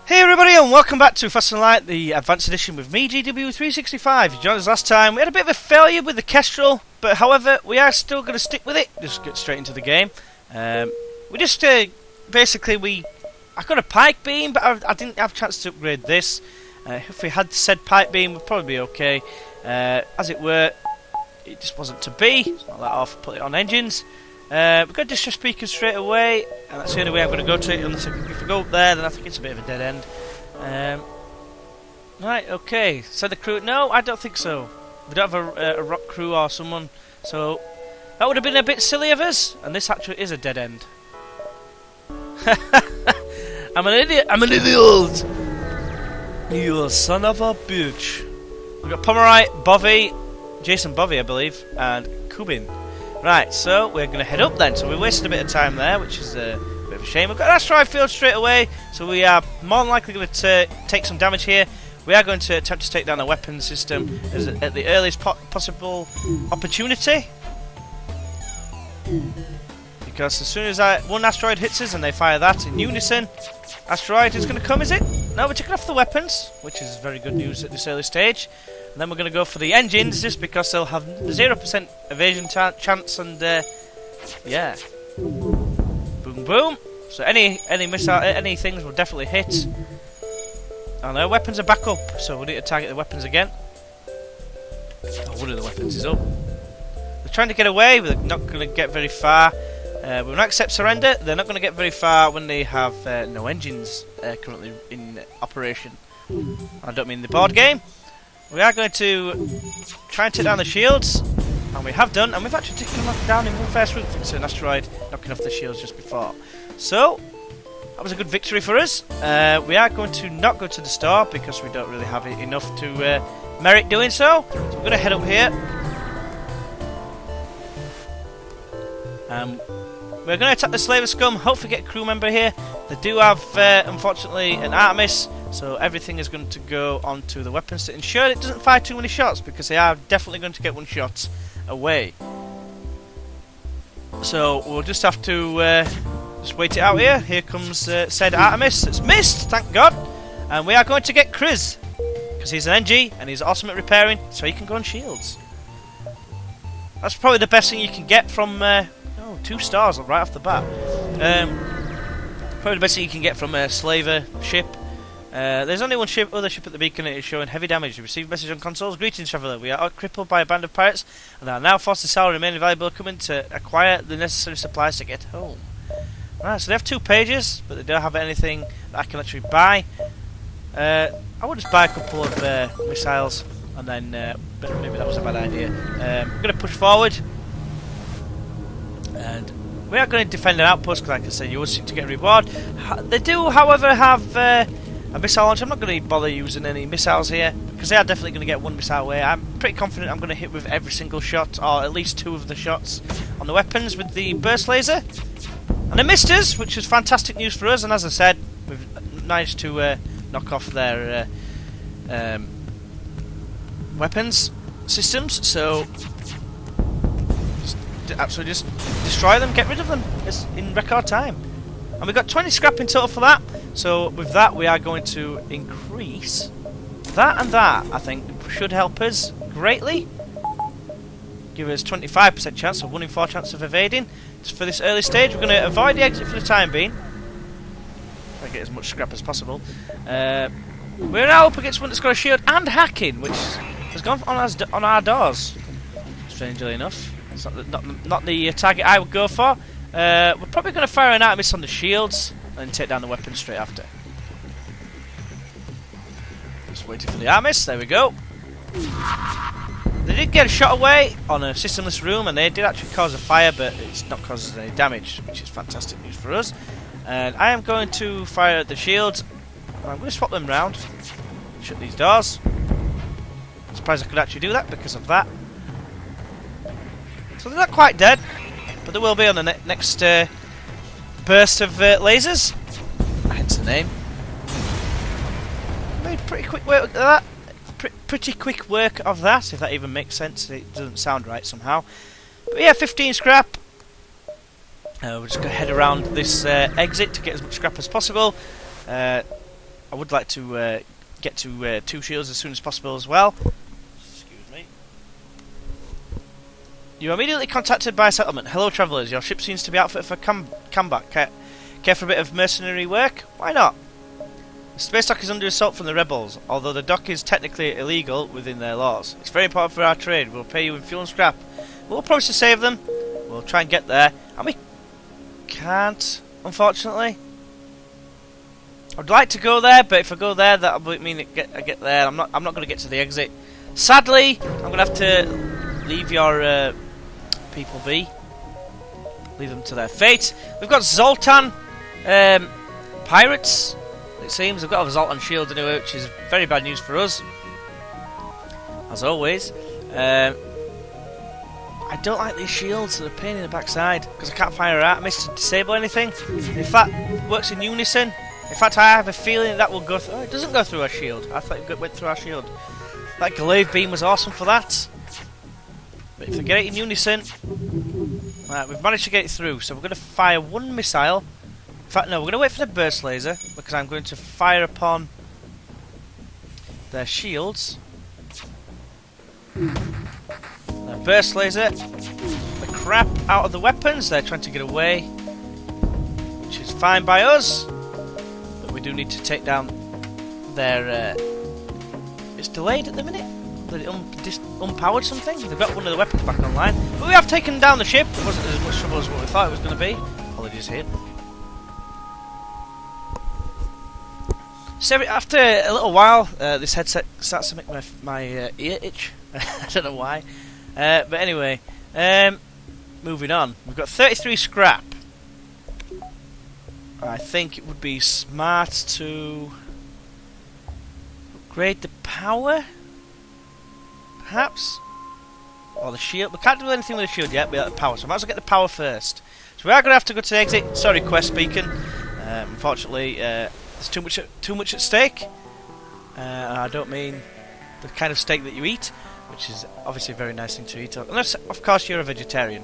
Hey everybody and welcome back to Fast and Light, the Advanced Edition with me, GW365. You joined us last time. We had a bit of a failure with the Kestrel, but however, we are still going to stick with it. Just get straight into the game. We just, basically, I got a pike beam, but I didn't have a chance to upgrade this. If we had said pike beam, we'd probably be okay. As it were, it just wasn't to be. It's not that off, put it on engines. We've got distress beacon straight away, and that's the only way I'm going to go to it. Unless if I go up there, then I think it's a bit of a dead end. Right, okay. Send the crew. No, I don't think so. We don't have a rock crew or someone, so that would have been a bit silly of us. And this actually is a dead end. I'm an idiot. I'm an idiot. You son of a bitch. We've got Pomerite, Bovey, Jason Bovey, I believe, and Kubin. Right, so we're going to head up then. So we wasted a bit of time there, which is a bit of a shame. We've got an asteroid field straight away, so we are more than likely going to take some damage here. We are going to attempt to take down the weapons system at the earliest possible opportunity. Because as soon as one asteroid hits us and they fire that in unison, asteroid is going to come, is it? No, we're taking off the weapons, which is very good news at this early stage. And then we're going to go for the engines, just because they'll have 0% evasion chance, and yeah, boom, boom. So any missile, any things will definitely hit. And our weapons are back up, so we need to target the weapons again. Oh, one of the weapons is up. They're trying to get away, but they're not going to get very far. We will not accept surrender. They're not going to get very far when they have no engines currently in operation. I don't mean the board game. We are going to try and take down the shields, and we have done, and we've actually taken them down in one fair swoop thanks to an asteroid knocking off the shields just before. So, that was a good victory for us. We are going to not go to the store because we don't really have enough to merit doing so. So we're going to head up here. We're going to attack the Slaver Scum, hopefully get a crew member here. They do have, unfortunately, an Artemis, so everything is going to go onto the weapons to ensure it doesn't fire too many shots, because they are definitely going to get one shot away. So we'll just have to just wait it out here. Here comes said Artemis. It's missed, thank God. And we are going to get Chris, because he's an NG and he's awesome at repairing, so he can go on shields. That's probably the best thing you can get from... 2 stars right off the bat. Probably the best thing you can get from a slaver ship. There's only one other ship at the beacon, and it is showing heavy damage. You received a message on consoles. Greetings, traveller. We are crippled by a band of pirates, and are now forced to sell our remaining valuable equipment to acquire the necessary supplies to get home. Right, so they have 2 pages, but they don't have anything that I can actually buy. I would just buy a couple of missiles, and then but maybe that was a bad idea. I'm going to push forward. And we are going to defend an outpost, because like I said, you always seem to get a reward. They do, however, have a missile launcher. I'm not going to bother using any missiles here, because they are definitely going to get one missile away. I'm pretty confident I'm going to hit with every single shot, or at least 2 of the shots on the weapons with the burst laser. And they missed us, which is fantastic news for us. And as I said, we've managed to knock off their weapons systems. So... absolutely just destroy them, get rid of them in record time. And we've got 20 scrap in total for that. So with that we are going to increase that, and that I think should help us greatly. Give us 25% chance, or 1 in 4 chance of evading. Just for this early stage we're going to avoid the exit for the time being. Try to get as much scrap as possible. We're now up against one that's got a shield and hacking, which has gone on our doors, strangely enough. It's not the target I would go for. We're probably going to fire an Artemis on the shields and take down the weapons straight after. Just waiting for the Artemis. There we go. They did get a shot away on a systemless room, and they did actually cause a fire, but it's not causing any damage, which is fantastic news for us. And I am going to fire at the shields. I'm going to swap them round. Shut these doors. I'm surprised I could actually do that because of that. So they're not quite dead, but they will be on the next burst of lasers. Hence the name. Made pretty quick work of that. Pretty quick work of that, if that even makes sense. It doesn't sound right somehow. But yeah, 15 scrap. We're just going to head around this exit to get as much scrap as possible. I would like to get to 2 shields as soon as possible as well. Excuse me. You are immediately contacted by a settlement. Hello, travellers. Your ship seems to be outfitted for combat. Care for a bit of mercenary work? Why not? The space dock is under assault from the rebels, although the dock is technically illegal within their laws. It's very important for our trade. We'll pay you in fuel and scrap. We'll promise to save them. We'll try and get there. And we can't, unfortunately. I'd like to go there, but if I go there, that'll mean I get there. I'm not going to get to the exit. Sadly, I'm going to have to leave your people be. Leave them to their fate. We've got Zoltan pirates. It seems we've got a Zoltan shield anyway, which is very bad news for us, as always. I don't like these shields; they're a pain in the backside because I can't fire atoms to disable anything. If that works in unison, in fact, I have a feeling that will go through. Oh, it doesn't go through our shield. I thought it went through our shield. That glaive beam was awesome for that. But if we get it in unison, right, we've managed to get it through. So we're going to fire 1 missile. In fact, no, we're going to wait for the burst laser because I'm going to fire upon their shields. The burst laser, the crap out of the weapons. They're trying to get away, which is fine by us. But we do need to take down their. It's delayed at the minute. Unpowered something. They've got one of the weapons back online. But we have taken down the ship. It wasn't as much trouble as what we thought it was going to be. Apologies here. So after a little while, this headset starts to make my ear itch. I don't know why. But anyway, moving on. We've got 33 scrap. I think it would be smart to upgrade the power, perhaps, or the shield. We can't do anything with the shield yet. We have the power, so I might as well get the power first. So we are going to have to go to the exit. Sorry, Quest Beacon. Unfortunately, there's too much at stake. And I don't mean the kind of steak that you eat, which is obviously a very nice thing to eat, unless, of course, you're a vegetarian.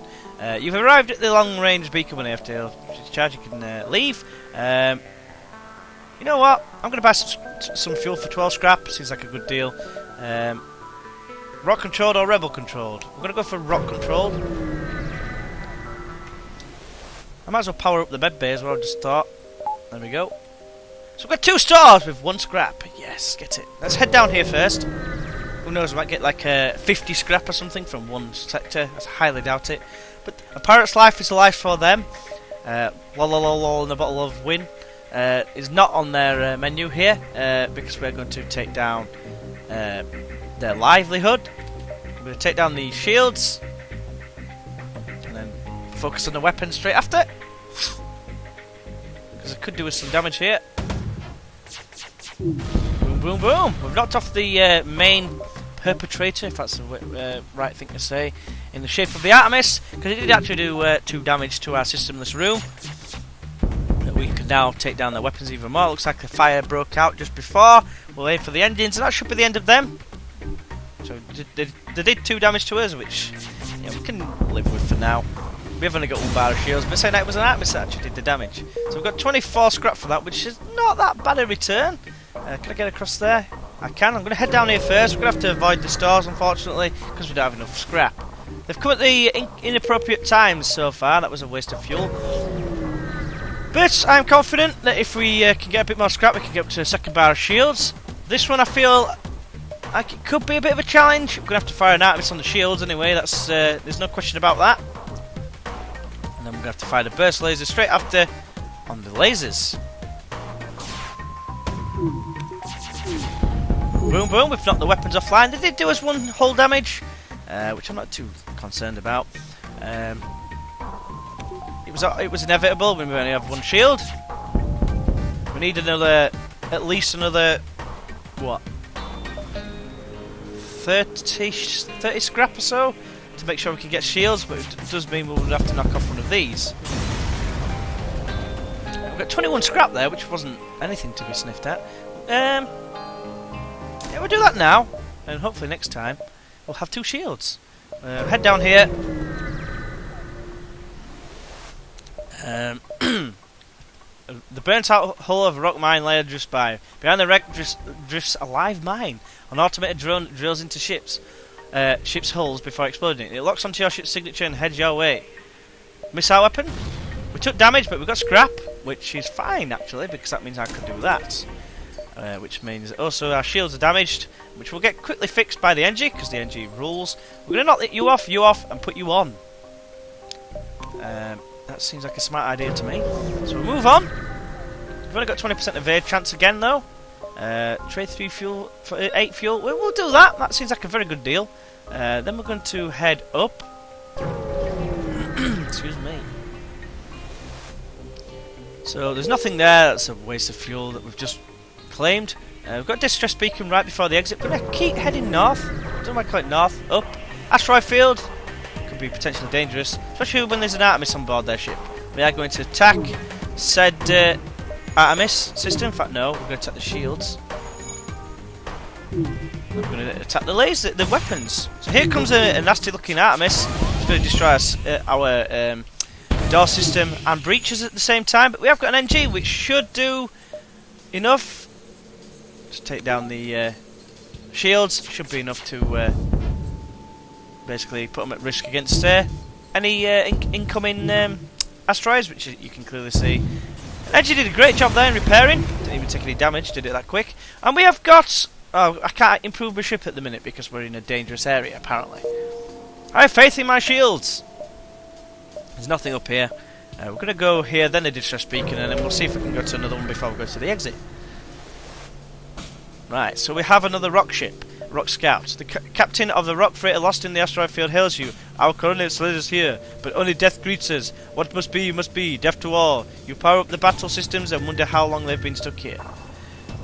You've arrived at the long-range beacon when FTL charge. You can leave. You know what? I'm going to buy some fuel for 12 scrap. Seems like a good deal. Rock controlled or rebel controlled? We're going to go for rock controlled. I might as well power up the med bay as well. I just thought. There we go. So we've got 2 stars with 1 scrap. Yes, get it. Let's head down here first. Who knows, we might get like 50 scrap or something from one sector. I highly doubt it. But a pirate's life is a life for them. Lol and a bottle of win is not on their menu here because we're going to take down their livelihood. We're going to take down the shields and then focus on the weapons straight after. Because I could do with some damage here. Boom, boom, boom! We've knocked off the main perpetrator, if that's the right thing to say, in the shape of the Artemis, because it did actually do 2 damage to our systemless room. We can now take down the weapons even more. Looks like the fire broke out just before. We'll aim for the engines, and that should be the end of them. So they did 2 damage to us, which we can live with for now. We've only got 1 bar of shields, but saying that it was an Artemis that actually did the damage. So we've got 24 scrap for that, which is not that bad a return. Can I get across there? I can. I'm going to head down here first. We're going to have to avoid the stores, unfortunately, because we don't have enough scrap. They've come at the inappropriate times so far. That was a waste of fuel. But I'm confident that if we can get a bit more scrap, we can get up to a 2nd bar of shields. This one I feel like it could be a bit of a challenge. We're going to have to fire an Artemis on the shields anyway. That's there's no question about that. And then we're going to have to fire the burst laser straight after on the lasers. Boom, boom, we've knocked the weapons offline. They did do us 1 hull damage, which I'm not too concerned about. It was inevitable when we only have 1 shield. We need at least another, what, 30 scrap or so to make sure we can get shields, but it does mean we would have to knock off 1 of these. We've got 21 scrap there, which wasn't anything to be sniffed at. Yeah, we'll do that now, and hopefully next time we'll have 2 shields. Head down here. The burnt-out hull of a rock mine layer drifts by. Behind the wreck drifts a live mine. An automated drone drills into ships' hulls before exploding. It locks onto your ship's signature and heads your way. Missile weapon? We took damage, but we got scrap, which is fine actually, because that means I can do that. Which means also our shields are damaged, which will get quickly fixed by the NG, because the NG rules. We're going to knock you off, and put you on. That seems like a smart idea to me. So we'll move on. We've only got 20% evade chance again though. Trade 3 fuel for 8 fuel. We'll do that. That seems like a very good deal. Then we're going to head up. Excuse me. So there's nothing there. That's a waste of fuel that we've just claimed. We've got distress beacon right before the exit. We're going to keep heading north. Don't know why I call it north. Up. Asteroid field. Could be potentially dangerous, especially when there's an Artemis on board their ship. We are going to attack said Artemis system. In fact, no. We're going to attack the shields. We're going to attack the lasers, the weapons. So here comes a nasty-looking Artemis. It's going to destroy our door system and breaches at the same time. But we have got an NG, which should do enough. Just take down the shields. Should be enough to basically put them at risk against any incoming asteroids, which you can clearly see. NG did a great job there in repairing. Didn't even take any damage. Did it that quick. And we have got. Oh, I can't improve my ship at the minute because we're in a dangerous area, apparently. I have faith in my shields. There's nothing up here. We're going to go here, then the distress beacon, and then we'll see if we can go to another one before we go to the exit. Right, so we have another rock ship, Rock Scout. The captain of the rock freighter lost in the asteroid field hails you. Our coordinates lead us here, but only death greets us. What must be, death to all. You power up the battle systems and wonder how long they've been stuck here.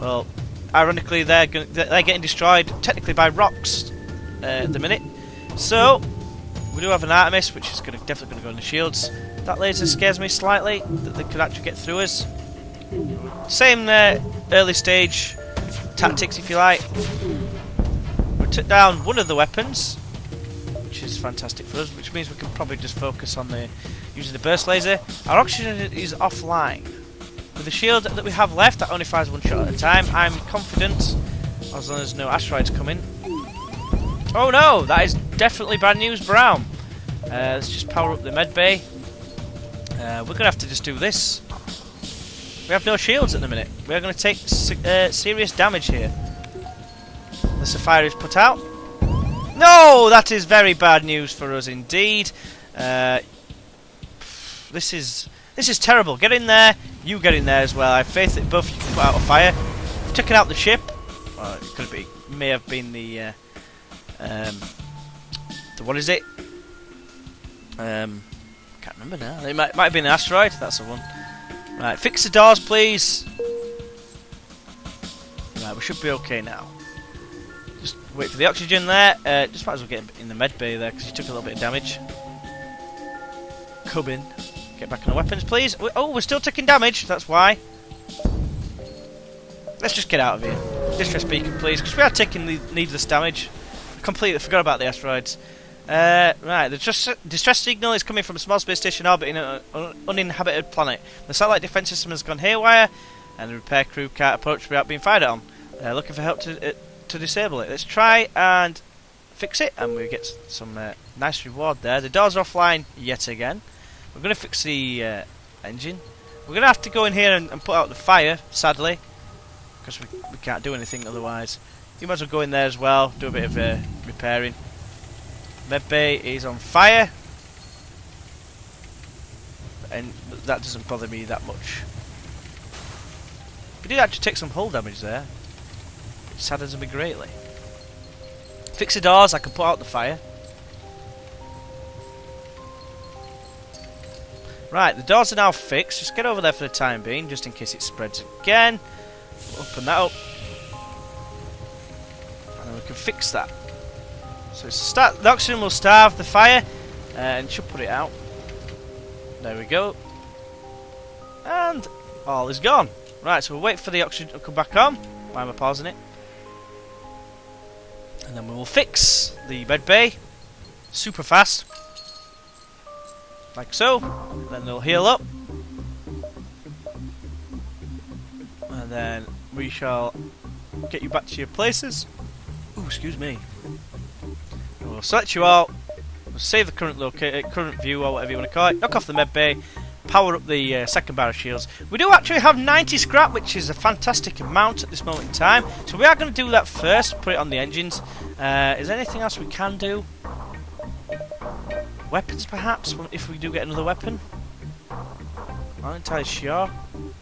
Well, ironically, they're getting destroyed, technically by rocks at the minute. So, we do have an Artemis, which is definitely going to go in the shields. That laser scares me slightly, that they could actually get through us. Same early stage tactics, if you like. We took down one of the weapons, which is fantastic for us, which means we can probably just focus on using the burst laser. Our oxygen is offline. With the shield that we have left, that only fires one shot at a time. I'm confident, as long as no asteroids come in. Oh no, that is definitely bad news, Brown. Let's just power up the med bay. We're going to have to just do this. We have no shields at the minute. We're going to take serious damage here. Unless the fire is put out. No, that is very bad news for us indeed. This is terrible. Get in there. You get in there as well. I have faith that both you can put out a fire. We've taken out the ship. Well, it may have been the what is it? Can't remember now. It might have been an asteroid. That's the one. Right, fix the doors, please. Right, we should be okay now. Just wait for the oxygen there. Just might as well get in the med bay there because you took a little bit of damage. Come in. Get back on the weapons, please. Oh, we're still taking damage. That's why. Let's just get out of here. Distress beacon, please, because we are taking needless damage. I completely forgot about the asteroids. Right, the distress signal is coming from a small space station orbiting an uninhabited planet. The satellite defense system has gone haywire, and the repair crew can't approach without being fired on. Looking for help to disable it. Let's try and fix it, and we get some nice reward there. The doors are offline yet again. We're going to fix the engine. We're going to have to go in here and put out the fire, sadly, because we can't do anything otherwise. You might as well go in there as well, do a bit of repairing. Med bay is on fire, and that doesn't bother me that much. We did actually take some hull damage there. It saddens me greatly. Fix the doors, I can put out the fire. Right, the doors are now fixed. Just get over there for the time being, just in case it spreads again. Open that up. And then we can fix that. So the oxygen will starve the fire and should put it out. There we go. And all is gone. Right, so we'll wait for the oxygen to come back on. Why am I pausing it? And then we will fix the med bay super fast. Like so. Then they'll heal up. and then we shall get you back to your places. Ooh, excuse me. We'll select you all. We'll save the current view or whatever you want to call it. Knock off the med bay. Power up the second bar of shields. We do actually have 90 scrap, which is a fantastic amount at this moment in time. So we are going to do that first. Put it on the engines. Is there anything else we can do? Weapons, perhaps, if we do get another weapon. I'm not entirely sure.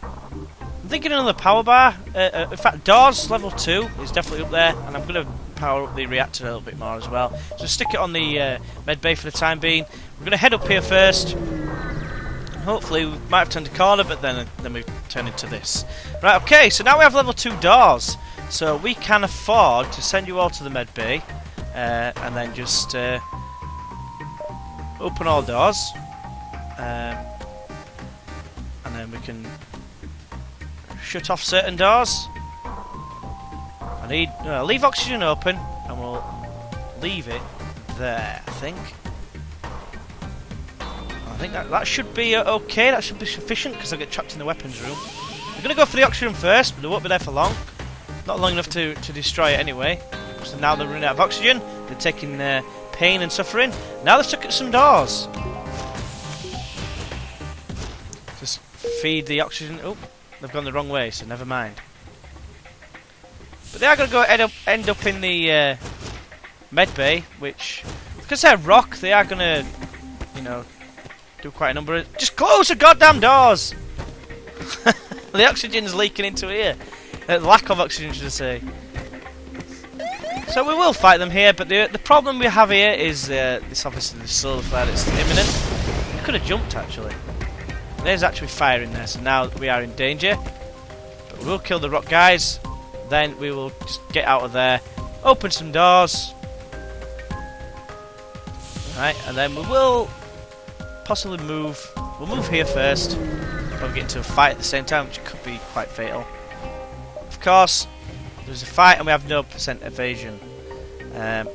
I'm thinking another power bar. In fact, doors level 2 is definitely up there, and I'm going to power up the reactor a little bit more as well. So stick it on the med bay for the time being. We're going to head up here first. Hopefully, we might have turned a corner, but then we turn into this. Right, okay, so now we have level 2 doors. So we can afford to send you all to the med bay, and then just open all doors. And then we can shut off certain doors. I need leave oxygen open, and we'll leave it there, I think. I think that should be okay, that should be sufficient, because I'll get trapped in the weapons room. I'm going to go for the oxygen first, but they won't be there for long. Not long enough to destroy it anyway. So now they're running out of oxygen, they're taking pain and suffering. Now they've stuck at some doors. Just feed the oxygen. Oh, they've gone the wrong way, so never mind. But they are going to end up in the med bay, which, because they're rock, they are going to, you know, do quite a number of... Just close the goddamn doors! The oxygen's leaking into here. Lack of oxygen, should I say. So we will fight them here, but the problem we have here is this, obviously, the solar flare that's imminent. I could have jumped, actually. There's actually fire in there, so now we are in danger. But we will kill the rock guys. Then we will just get out of there, open some doors. Right, and then we will possibly move. We'll move here first. We'll get into a fight at the same time, which could be quite fatal. Of course, there's a fight and we have no % evasion. Right,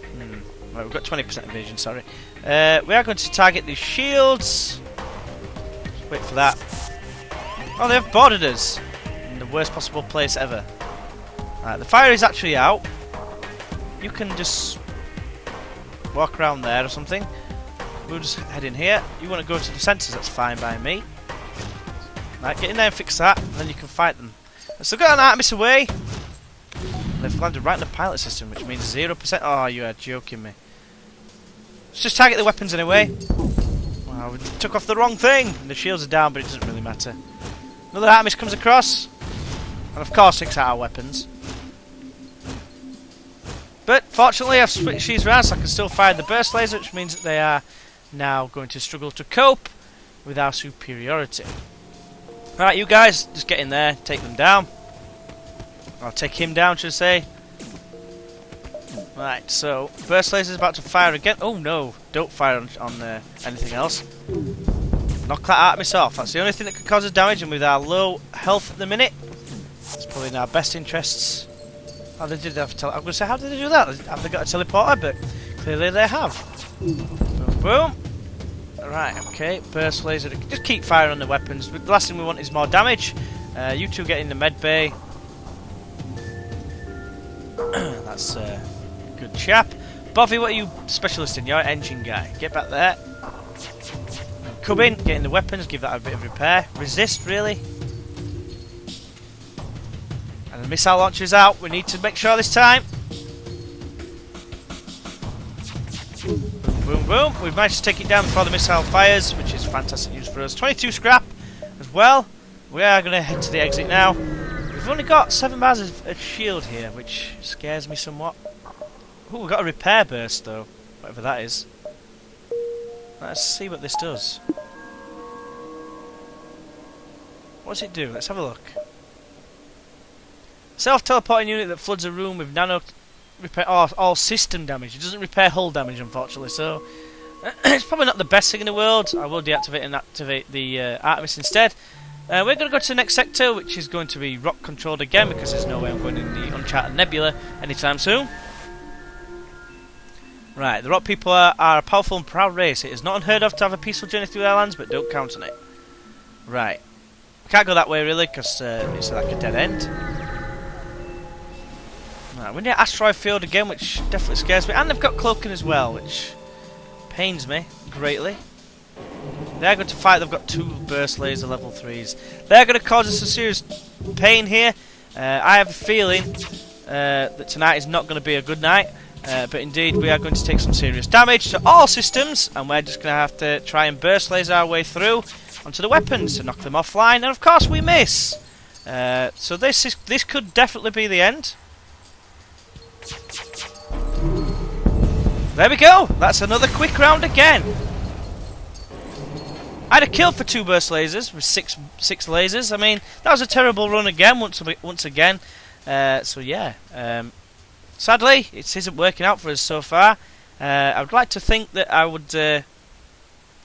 we've got 20% evasion, sorry. We are going to target these shields. Just wait for that. Oh, they have boarded us in the worst possible place ever. Right, the fire is actually out. You can just walk around there or something. We'll just head in here. You want to go to the sensors, that's fine by me. Right, get in there and fix that, and then you can fight them. So got an Artemis away. They've landed right in the pilot system, which means 0%. Oh, you are joking me. Let's just target the weapons anyway. Wow, we took off the wrong thing. And the shields are down, but it doesn't really matter. Another Artemis comes across. And of course takes out our weapons. But fortunately I've switched these around so I can still fire the burst laser, which means that they are now going to struggle to cope with our superiority. Right, you guys, just get in there, take them down. I'll take him down, should I say. Right, so burst laser is about to fire again. Oh no, don't fire on anything else. Knock that Artemis off. That's the only thing that can cause us damage, and with our low health at the minute, it's probably in our best interests. Oh, they did have I'm going to say, how did they do that? Have they got a teleporter? But clearly they have. Boom, boom. Right, okay. Burst laser. Just keep firing on the weapons. But the last thing we want is more damage. You two get in the med bay. That's a good chap. Bovy, what are you specialist in? You're an engine guy. Get back there. Come in, get in the weapons, give that a bit of repair. Resist, really. And the missile launcher's out. We need to make sure this time. Boom, boom, boom. We've managed to take it down before the missile fires, which is fantastic news for us. 22 scrap as well. We are going to head to the exit now. We've only got 7 bars of shield here, which scares me somewhat. Oh, we've got a repair burst though, whatever that is. Let's see what this does. What does it do? Let's have a look. Self-teleporting unit that floods a room with nano repair all system damage. It doesn't repair hull damage, unfortunately, so it's probably not the best thing in the world. I will deactivate and activate the Artemis instead. We're going to go to the next sector, which is going to be rock controlled again, because there's no way I'm going in the Uncharted Nebula anytime soon. Right, the rock people are a powerful and proud race. It is not unheard of to have a peaceful journey through their lands, but don't count on it. Right. Can't go that way really, because it's like a dead end. Right, we're near Asteroid Field again, which definitely scares me. And they've got cloaking as well, which pains me greatly. They're going to fight. They've got 2 burst laser level 3s. They're going to cause us some serious pain here. I have a feeling that tonight is not going to be a good night. But indeed, we are going to take some serious damage to all systems. And we're just going to have to try and burst laser our way through onto the weapons to knock them offline. And of course, we miss. So this could definitely be the end. There we go. That's another quick round again. I had a kill for 2 burst lasers with six lasers. I mean, that was a terrible run again, once again. So yeah, sadly, it isn't working out for us so far. I would like to think that I would, get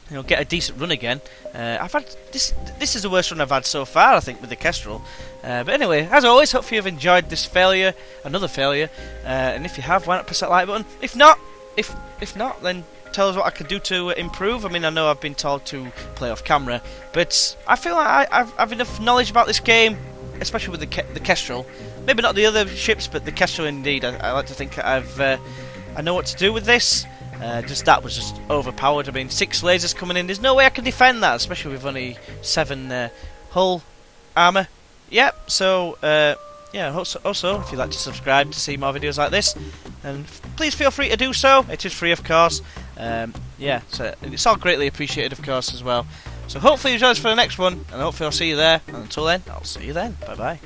a decent run again. I've had this. This is the worst run I've had so far, I think, with the Kestrel. But anyway, as always, hopefully you've enjoyed this failure, another failure. And if you have, why not press that like button? If not, then tell us what I could do to improve. I mean, I know I've been told to play off camera, but I feel like I've enough knowledge about this game, especially with the Kestrel. Maybe not the other ships, but the Kestrel indeed. I like to think I know what to do with this. Just that was just overpowered. I mean, 6 lasers coming in. There's no way I can defend that, especially with only 7 hull armor. Yep. So yeah. Also, if you'd like to subscribe to see more videos like this, and please feel free to do so. It is free, of course. Yeah. So it's all greatly appreciated, of course, as well. So hopefully you join us for the next one, and hopefully I'll see you there. And until then, I'll see you then. Bye bye.